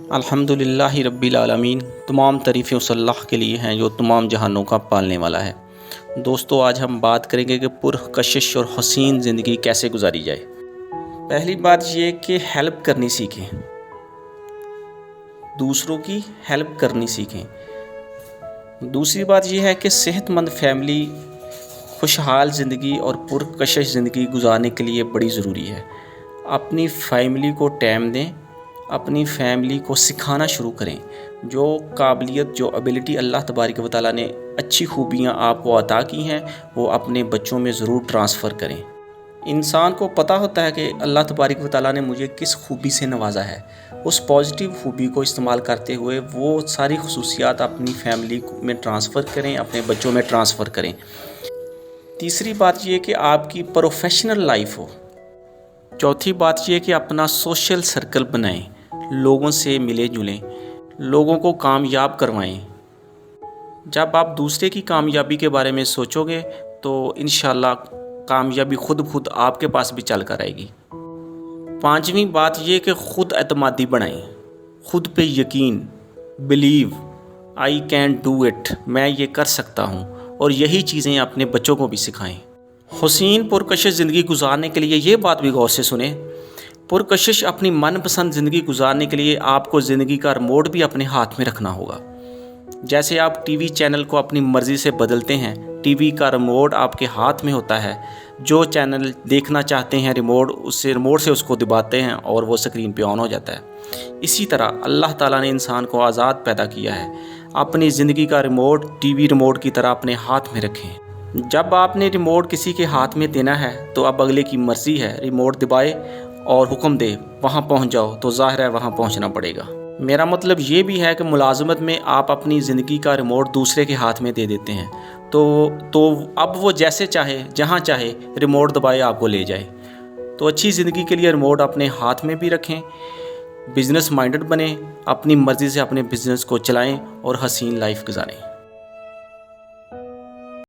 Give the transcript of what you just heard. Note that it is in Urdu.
الحمدللہ رب العالمین، تمام تعریفیں اس اللہ کے لیے ہیں جو تمام جہانوں کا پالنے والا ہے۔ دوستو، آج ہم بات کریں گے کہ پرکشش اور حسین زندگی کیسے گزاری جائے۔ پہلی بات یہ کہ ہیلپ کرنی سیکھیں، دوسروں کی ہیلپ کرنی سیکھیں۔ دوسری بات یہ ہے کہ صحت مند فیملی خوشحال زندگی اور پرکشش زندگی گزارنے کے لیے بڑی ضروری ہے۔ اپنی فیملی کو ٹائم دیں، اپنی فیملی کو سکھانا شروع کریں۔ جو قابلیت، جو ایبلٹی اللہ تبارک و تعالیٰ نے اچھی خوبیاں آپ کو عطا کی ہیں، وہ اپنے بچوں میں ضرور ٹرانسفر کریں۔ انسان کو پتہ ہوتا ہے کہ اللہ تبارک و تعالیٰ نے مجھے کس خوبی سے نوازا ہے، اس پازیٹیو خوبی کو استعمال کرتے ہوئے وہ ساری خصوصیات اپنی فیملی میں ٹرانسفر کریں، اپنے بچوں میں ٹرانسفر کریں۔ تیسری بات یہ کہ آپ کی پروفیشنل لائف ہو۔ چوتھی بات یہ کہ اپنا سوشل سرکل بنائیں، لوگوں سے ملیں جلیں، لوگوں کو کامیاب کروائیں۔ جب آپ دوسرے کی کامیابی کے بارے میں سوچو گے تو انشاءاللہ کامیابی خود آپ کے پاس بھی چل کر آئے گی۔ پانچویں بات یہ کہ خود اعتمادی بنائیں، خود پہ یقین، believe I can do it, میں یہ کر سکتا ہوں، اور یہی چیزیں اپنے بچوں کو بھی سکھائیں۔ حسین پرکشش زندگی گزارنے کے لیے یہ بات بھی غور سے سنیں۔ پرکشش اپنی من پسند زندگی گزارنے کے لیے آپ کو زندگی کا ریموٹ بھی اپنے ہاتھ میں رکھنا ہوگا۔ جیسے آپ ٹی وی چینل کو اپنی مرضی سے بدلتے ہیں، ٹی وی کا ریموٹ آپ کے ہاتھ میں ہوتا ہے۔ جو چینل دیکھنا چاہتے ہیں ریموٹ سے اس کو دباتے ہیں اور وہ سکرین پہ آن ہو جاتا ہے۔ اسی طرح اللہ تعالیٰ نے انسان کو آزاد پیدا کیا ہے۔ اپنی زندگی کا ریموٹ ٹی وی ریموٹ کی طرح اپنے ہاتھ میں رکھیں۔ جب آپ نے ریموٹ کسی کے ہاتھ میں دینا ہے تو اب اگلے کی مرضی ہے، ریموٹ دبائے اور حکم دے وہاں پہنچ جاؤ، تو ظاہر ہے وہاں پہنچنا پڑے گا۔ میرا مطلب یہ بھی ہے کہ ملازمت میں آپ اپنی زندگی کا ریموٹ دوسرے کے ہاتھ میں دے دیتے ہیں تو اب وہ جیسے چاہے جہاں چاہے ریموٹ دبائے آپ کو لے جائے۔ تو اچھی زندگی کے لیے ریموٹ اپنے ہاتھ میں بھی رکھیں، بزنس مائنڈڈ بنیں، اپنی مرضی سے اپنے بزنس کو چلائیں اور حسین لائف گزاریں۔